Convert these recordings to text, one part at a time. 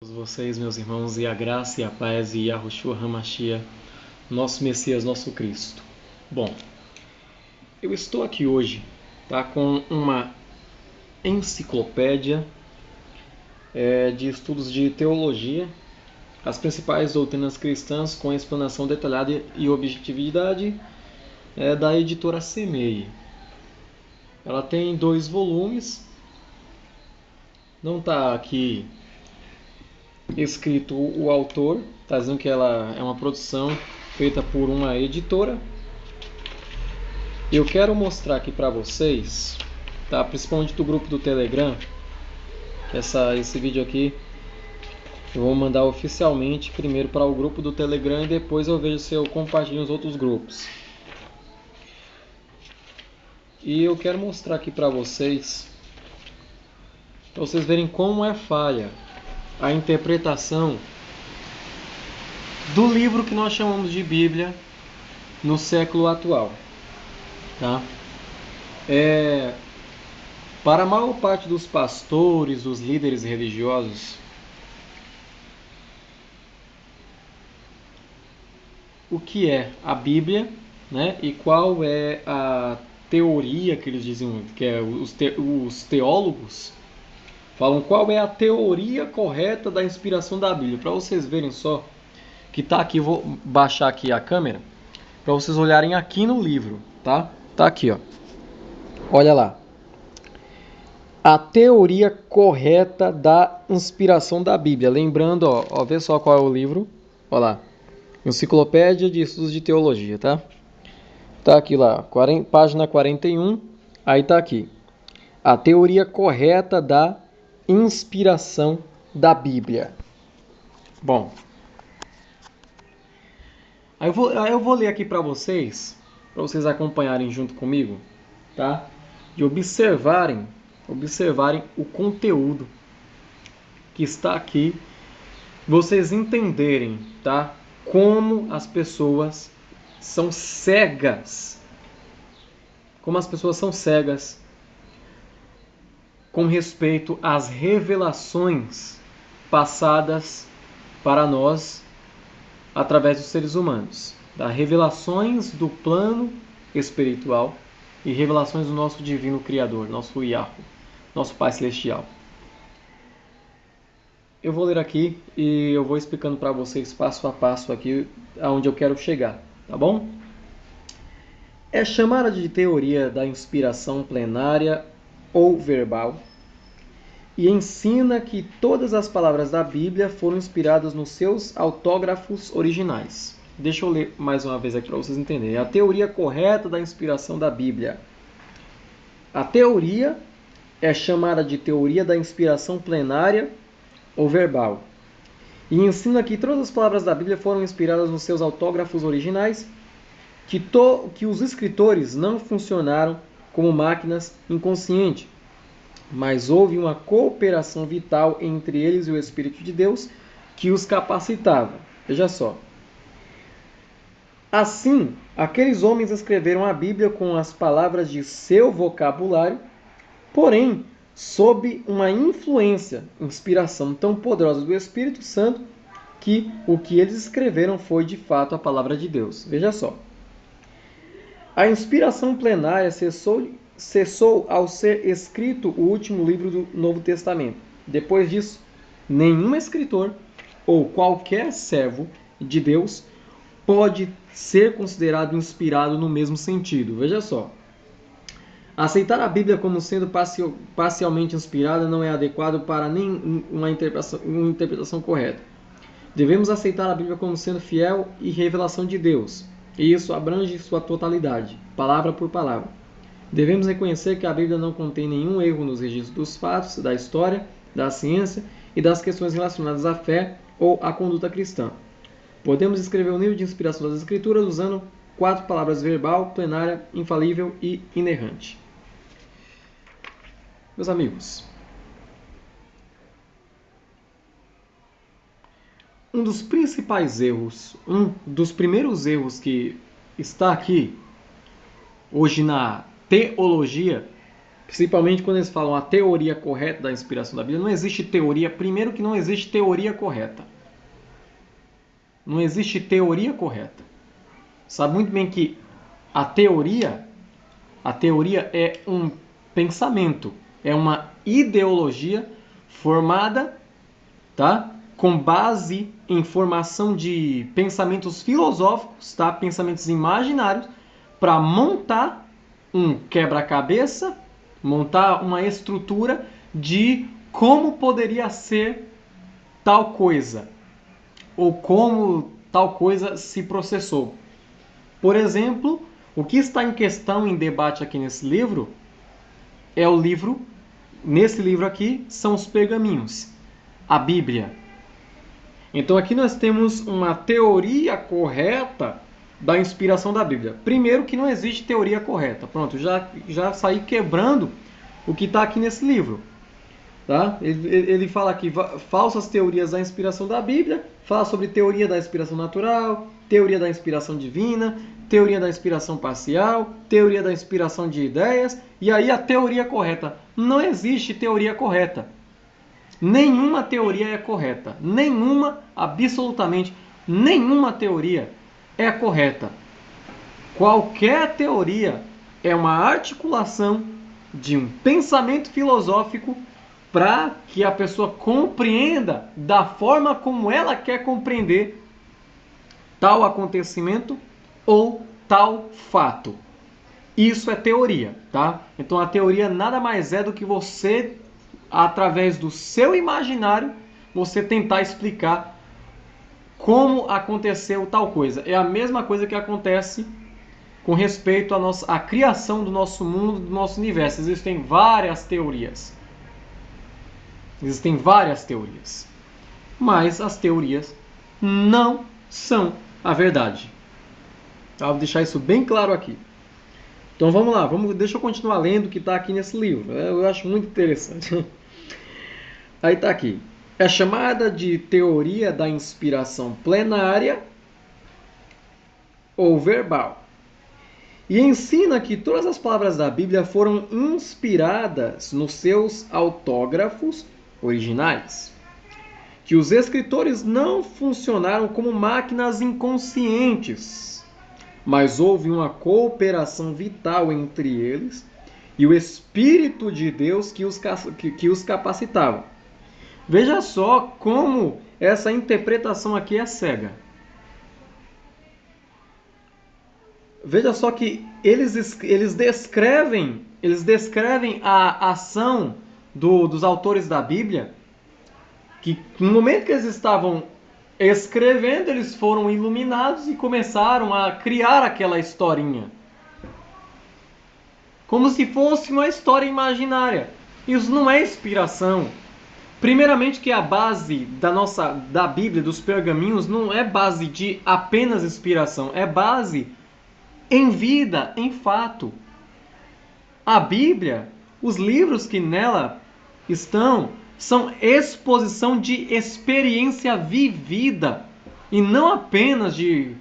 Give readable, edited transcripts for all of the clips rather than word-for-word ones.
Vocês, meus irmãos, e a graça e a paz e Yahushua HaMashiach, nosso Messias, nosso Cristo. Bom, eu estou aqui hoje, com uma enciclopédia de estudos de teologia, as principais doutrinas cristãs com explanação detalhada e objetividade da editora Semei. Ela tem 2 volumes, não está aqui escrito o autor, está dizendo que ela é uma produção feita por uma editora. Eu quero mostrar aqui para vocês, principalmente do grupo do Telegram, esse vídeo aqui eu vou mandar oficialmente primeiro para o grupo do Telegram e depois eu vejo se eu compartilho nos outros grupos. E eu quero mostrar aqui para vocês verem como é falha a interpretação do livro que nós chamamos de Bíblia no século atual. Para a maior parte dos pastores, dos líderes religiosos, o que é a Bíblia, e qual é a teoria que eles dizem, que os teólogos falam qual é a teoria correta da inspiração da Bíblia. Para vocês verem só, que está aqui, vou baixar aqui a câmera, para vocês olharem aqui no livro, tá aqui, ó. Olha lá. A teoria correta da inspiração da Bíblia. Lembrando, vê só qual é o livro. Olha lá. Enciclopédia de Estudos de Teologia, tá? Tá aqui lá, página 41. Aí tá aqui. A teoria correta da inspiração da Bíblia. Bom, aí eu vou ler aqui para vocês acompanharem junto comigo, tá? E observarem o conteúdo que está aqui, vocês entenderem, como as pessoas são cegas, com respeito às revelações passadas para nós através dos seres humanos, revelações do plano espiritual e revelações do nosso divino Criador, nosso Yahu, nosso Pai Celestial. Eu vou ler aqui e eu vou explicando para vocês passo a passo aqui aonde eu quero chegar, tá bom? É chamada de teoria da inspiração plenária ou verbal e ensina que todas as palavras da Bíblia foram inspiradas nos seus autógrafos originais. Deixa eu ler mais uma vez aqui para vocês entenderem. A teoria correta da inspiração da Bíblia. A teoria é chamada de teoria da inspiração plenária ou verbal e ensina que todas as palavras da Bíblia foram inspiradas nos seus autógrafos originais, que os escritores não funcionaram como máquinas inconscientes, mas houve uma cooperação vital entre eles e o Espírito de Deus que os capacitava. Veja só. Assim, aqueles homens escreveram a Bíblia com as palavras de seu vocabulário, porém, sob uma inspiração tão poderosa do Espírito Santo, que o que eles escreveram foi de fato a palavra de Deus. Veja só. A inspiração plenária cessou ao ser escrito o último livro do Novo Testamento. Depois disso, nenhum escritor ou qualquer servo de Deus pode ser considerado inspirado no mesmo sentido. Veja só. Aceitar a Bíblia como sendo parcialmente inspirada não é adequado para uma interpretação correta. Devemos aceitar a Bíblia como sendo fiel e revelação de Deus. E isso abrange sua totalidade, palavra por palavra. Devemos reconhecer que a Bíblia não contém nenhum erro nos registros dos fatos, da história, da ciência e das questões relacionadas à fé ou à conduta cristã. Podemos escrever o nível de inspiração das Escrituras usando 4 palavras: verbal, plenária, infalível e inerrante. Meus amigos, um dos principais erros, um dos primeiros erros que está aqui hoje na teologia Principalmente quando eles falam a teoria correta da inspiração da Bíblia. Não existe teoria. Primeiro que não existe teoria correta. Não existe teoria correta. Sabe muito bem que a teoria é um pensamento, é uma ideologia formada, tá? Com base em formação de pensamentos filosóficos, tá? Pensamentos imaginários, para montar um quebra-cabeça, montar uma estrutura de como poderia ser tal coisa, ou como tal coisa se processou. Por exemplo, o que está em questão, em debate aqui nesse livro, é o livro, nesse livro aqui, são os pergaminhos, a Bíblia. Então aqui nós temos uma teoria correta da inspiração da Bíblia. Primeiro que não existe teoria correta. Pronto, já saí quebrando o que está aqui nesse livro. Tá? Ele fala aqui falsas teorias da inspiração da Bíblia, fala sobre teoria da inspiração natural, teoria da inspiração divina, teoria da inspiração parcial, teoria da inspiração de ideias, e aí a teoria correta. Não existe teoria correta. Nenhuma teoria é correta. Nenhuma, absolutamente nenhuma teoria é correta. Qualquer teoria é uma articulação de um pensamento filosófico para que a pessoa compreenda da forma como ela quer compreender tal acontecimento ou tal fato. Isso é teoria, tá? Então a teoria nada mais é do que você, através do seu imaginário, você tentar explicar como aconteceu tal coisa. É a mesma coisa que acontece com respeito à criação do nosso mundo, do nosso universo. Existem várias teorias. Existem várias teorias. Mas as teorias não são a verdade. Vou deixar isso bem claro aqui. Então vamos lá, deixa eu continuar lendo o que está aqui nesse livro. Eu acho muito interessante. Aí está aqui. É chamada de teoria da inspiração plenária ou verbal. E ensina que todas as palavras da Bíblia foram inspiradas nos seus autógrafos originais. Que os escritores não funcionaram como máquinas inconscientes, mas houve uma cooperação vital entre eles e o Espírito de Deus que os capacitava. Veja só como essa interpretação aqui é cega. Veja só que eles descrevem a ação dos autores da Bíblia, que no momento que eles estavam escrevendo, eles foram iluminados e começaram a criar aquela historinha. Como se fosse uma história imaginária. Isso não é inspiração. Primeiramente que a base da Bíblia, dos pergaminhos, não é base de apenas inspiração, é base em vida, em fato. A Bíblia, os livros que nela estão, são exposição de experiência vivida e não apenas de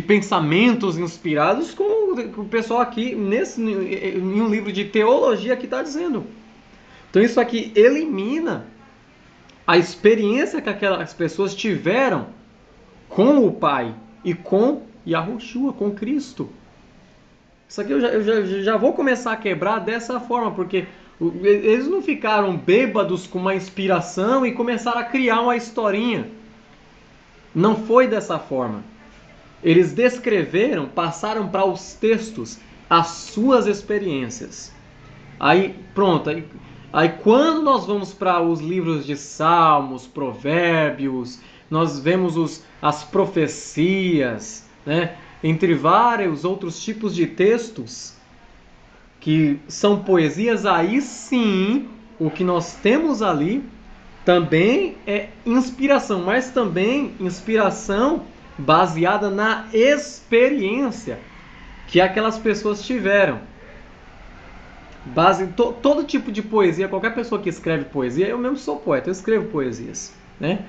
pensamentos inspirados, como o pessoal aqui em um livro de teologia que está dizendo. Então isso aqui elimina a experiência que aquelas pessoas tiveram com o Pai e com Yahushua, com Cristo. Isso aqui eu já vou começar a quebrar dessa forma, porque eles não ficaram bêbados com uma inspiração e começaram a criar uma historinha. Não foi dessa forma. Eles descreveram, passaram para os textos as suas experiências. Aí, pronto. Aí quando nós vamos para os livros de Salmos, Provérbios, nós vemos as profecias, né? Entre vários outros tipos de textos que são poesias, aí sim o que nós temos ali também é inspiração, mas também inspiração baseada na experiência que aquelas pessoas tiveram. Todo tipo de poesia, qualquer pessoa que escreve poesia, eu mesmo sou poeta, eu escrevo poesias, né?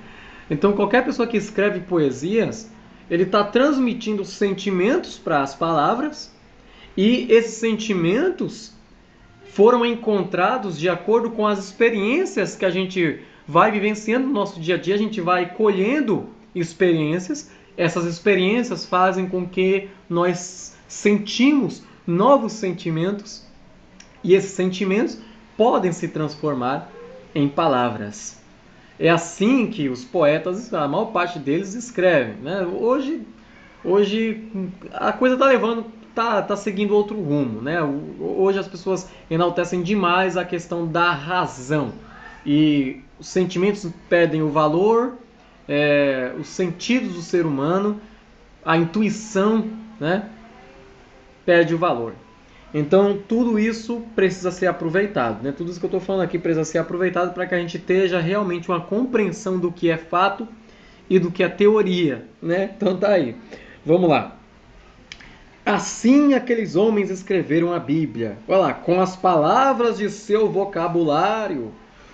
Então qualquer pessoa que escreve poesias, ele está transmitindo sentimentos para as palavras, e esses sentimentos foram encontrados de acordo com as experiências que a gente vai vivenciando no nosso dia a dia, a gente vai colhendo experiências. Essas experiências fazem com que nós sentimos novos sentimentos e esses sentimentos podem se transformar em palavras. É assim que os poetas, a maior parte deles, escrevem, né? Hoje a coisa tá seguindo outro rumo, né? Hoje as pessoas enaltecem demais a questão da razão e os sentimentos perdem o valor, os sentidos do ser humano, a intuição, né, perde o valor. Então tudo isso precisa ser aproveitado, né? Tudo isso que eu estou falando aqui precisa ser aproveitado para que a gente esteja realmente uma compreensão do que é fato e do que é teoria, né? Então tá aí. Vamos lá. Assim aqueles homens escreveram a Bíblia, olha lá, com as palavras de seu vocabulário,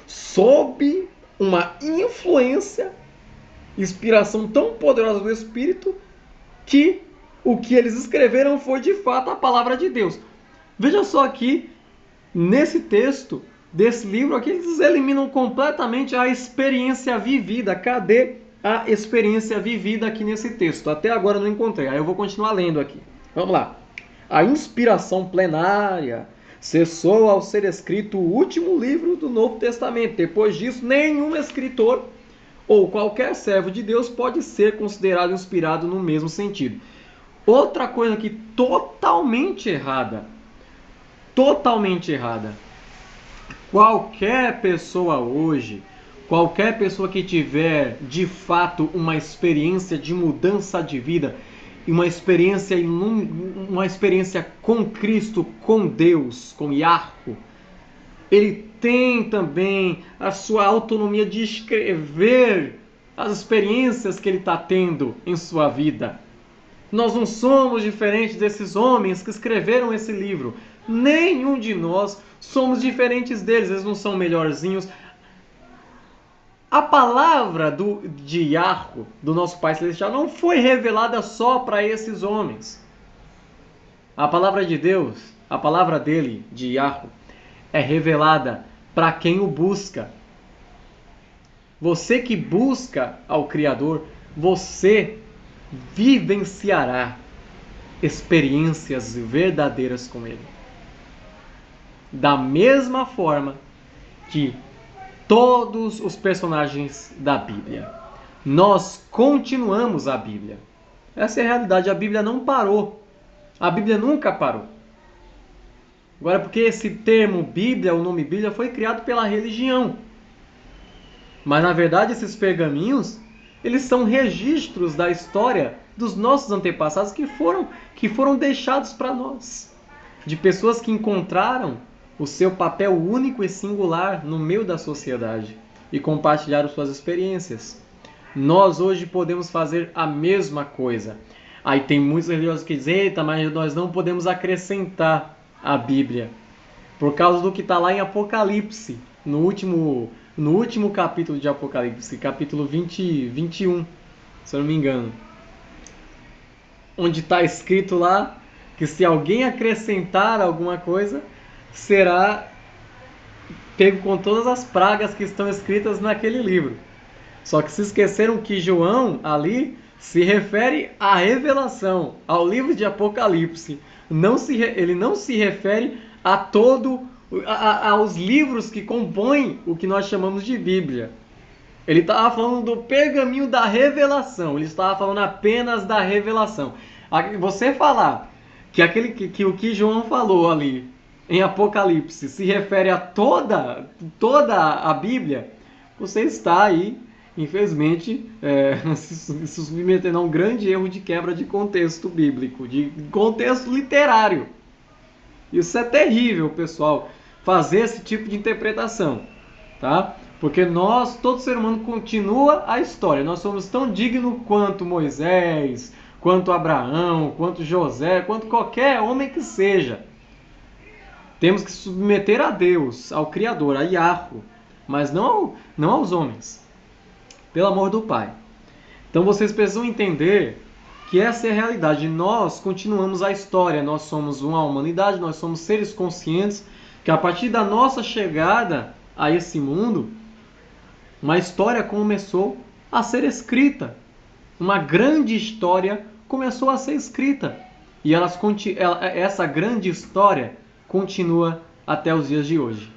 sob uma influência, inspiração tão poderosa do Espírito, que o que eles escreveram foi de fato a palavra de Deus. Veja só aqui, nesse texto desse livro aqui, eles eliminam completamente a experiência vivida. Cadê a experiência vivida aqui nesse texto? Até agora eu não encontrei, aí eu vou continuar lendo aqui. Vamos lá. A inspiração plenária cessou ao ser escrito o último livro do Novo Testamento. Depois disso, nenhum escritor ou qualquer servo de Deus pode ser considerado inspirado no mesmo sentido. Outra coisa aqui totalmente errada. Totalmente errada. Qualquer pessoa hoje, qualquer pessoa que tiver de fato uma experiência de mudança de vida, uma experiência com Cristo, com Deus, com Yahweh, ele tem também a sua autonomia de escrever as experiências que ele está tendo em sua vida. Nós não somos diferentes desses homens que escreveram esse livro. Nenhum de nós somos diferentes deles. Eles não são melhorzinhos. A palavra de Yahweh, do nosso Pai Celestial, não foi revelada só para esses homens. A palavra de Deus, a palavra dele, de Yahweh, é revelada para quem o busca. Você que busca ao Criador, você vivenciará experiências verdadeiras com Ele. Da mesma forma que todos os personagens da Bíblia. Nós continuamos a Bíblia. Essa é a realidade. A Bíblia não parou. A Bíblia nunca parou. Agora, porque esse termo Bíblia, o nome Bíblia, foi criado pela religião. Mas, na verdade, esses pergaminhos, eles são registros da história dos nossos antepassados que foram deixados para nós. De pessoas que encontraram o seu papel único e singular no meio da sociedade e compartilharam suas experiências. Nós hoje podemos fazer a mesma coisa. Aí tem muitos religiosos que dizem, eita, mas nós não podemos acrescentar a Bíblia. Por causa do que está lá em Apocalipse, no último capítulo de Apocalipse, capítulo 21, se eu não me engano. Onde está escrito lá que se alguém acrescentar alguma coisa, será pego com todas as pragas que estão escritas naquele livro. Só que se esqueceram que João ali se refere à revelação, ao livro de Apocalipse. Ele não se refere aos livros que compõem o que nós chamamos de Bíblia. Ele estava falando do pergaminho da revelação. Ele estava falando apenas da revelação. Você falar que o que João falou ali em Apocalipse se refere a toda a Bíblia, você está aí, infelizmente, se submetendo a um grande erro de quebra de contexto bíblico, de contexto literário. Isso é terrível, pessoal, fazer esse tipo de interpretação, tá? Porque todo ser humano continua a história. Nós somos tão dignos quanto Moisés, quanto Abraão, quanto José, quanto qualquer homem que seja. Temos que submeter a Deus, ao Criador, a Yahweh, mas não aos homens. Pelo amor do Pai. Então vocês precisam entender que essa é a realidade. Nós continuamos a história. Nós somos uma humanidade, nós somos seres conscientes que a partir da nossa chegada a esse mundo, uma história começou a ser escrita. Uma grande história começou a ser escrita. E essa grande história continua até os dias de hoje.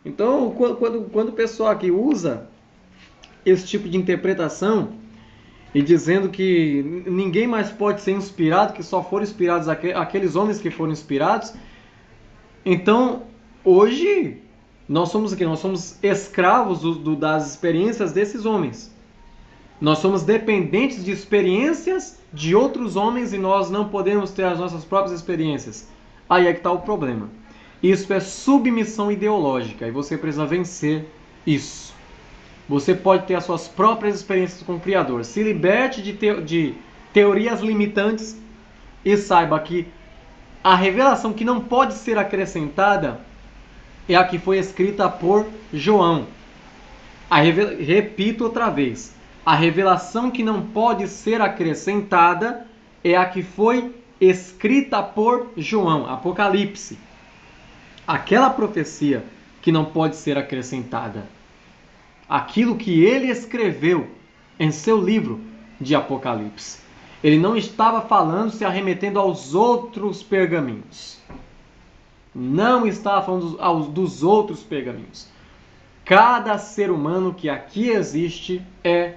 Então, quando o pessoal aqui usa esse tipo de interpretação e dizendo que ninguém mais pode ser inspirado, que só foram inspirados aqueles homens que foram inspirados, então hoje nós somos o quê? Nós somos escravos das experiências desses homens. Nós somos dependentes de experiências de outros homens e nós não podemos ter as nossas próprias experiências. Aí é que está o problema. Isso é submissão ideológica e você precisa vencer isso. Você pode ter as suas próprias experiências com o Criador. Se liberte de teorias limitantes e saiba que a revelação que não pode ser acrescentada é a que foi escrita por João. Repito outra vez. A revelação que não pode ser acrescentada é a que foi escrita por João, Apocalipse. Aquela profecia que não pode ser acrescentada. Aquilo que ele escreveu em seu livro de Apocalipse. Ele não estava falando, se arremetendo aos outros pergaminhos. Não estava falando dos outros pergaminhos. Cada ser humano que aqui existe é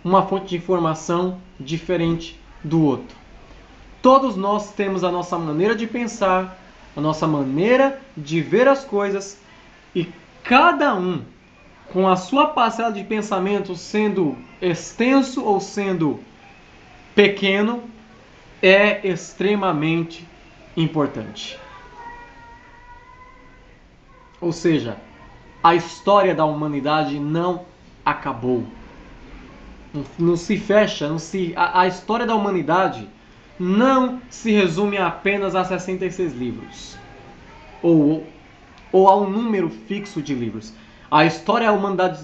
uma fonte de informação diferente do outro. Todos nós temos a nossa maneira de pensar, a nossa maneira de ver as coisas, e cada um, com a sua parcela de pensamento sendo extenso ou sendo pequeno, é extremamente importante. Ou seja, a história da humanidade não acabou. Não se fecha, a história da humanidade não se resume apenas a 66 livros. Ou a um número fixo de livros. A história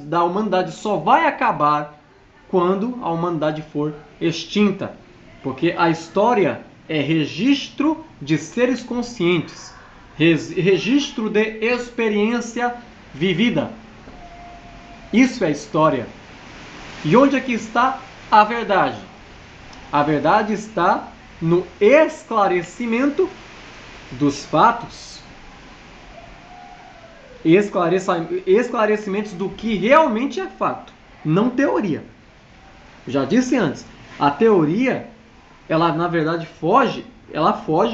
da humanidade só vai acabar quando a humanidade for extinta. Porque a história é registro de seres conscientes. Registro de experiência vivida. Isso é história. E onde é que está a verdade? A verdade está no esclarecimento dos fatos. Esclarecimentos do que realmente é fato, não teoria. Já disse antes, a teoria, ela na verdade foge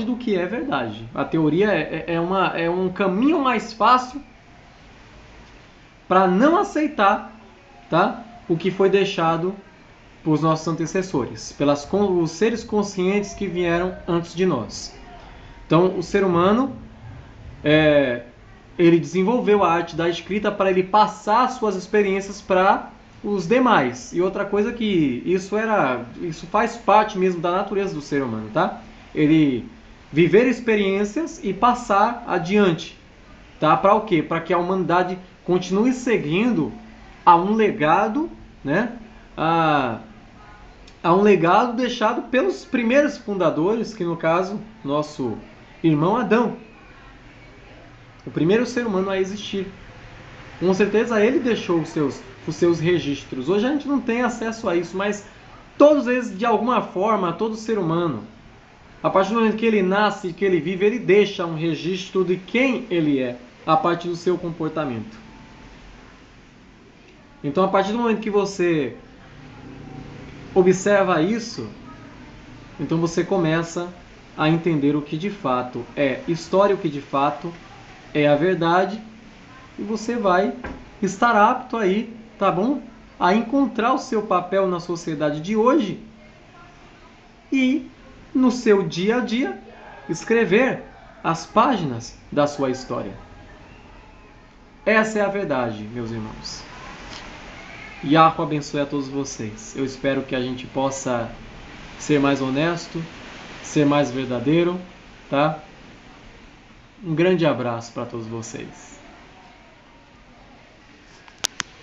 do que é verdade. A teoria é um caminho mais fácil para não aceitar, tá, o que foi deixado por nossos antecessores, os seres conscientes que vieram antes de nós. Então, o ser humano, ele desenvolveu a arte da escrita para ele passar suas experiências para os demais. E outra coisa que isso faz parte mesmo da natureza do ser humano, tá? Ele viver experiências e passar adiante, tá? Para o quê? Para que a humanidade continue seguindo a um legado, né? A um legado deixado pelos primeiros fundadores, que no caso, nosso irmão Adão. O primeiro ser humano a existir. Com certeza ele deixou os seus registros. Hoje a gente não tem acesso a isso, mas todos eles, de alguma forma, todo ser humano, a partir do momento que ele nasce, que ele vive, ele deixa um registro de quem ele é, a partir do seu comportamento. Então, a partir do momento que você observa isso, então você começa a entender o que de fato é história, o que de fato é a verdade, e você vai estar apto aí, tá bom? A encontrar o seu papel na sociedade de hoje e no seu dia a dia escrever as páginas da sua história. Essa é a verdade, meus irmãos. Yahweh abençoe a todos vocês. Eu espero que a gente possa ser mais honesto, ser mais verdadeiro, tá? Um grande abraço para todos vocês.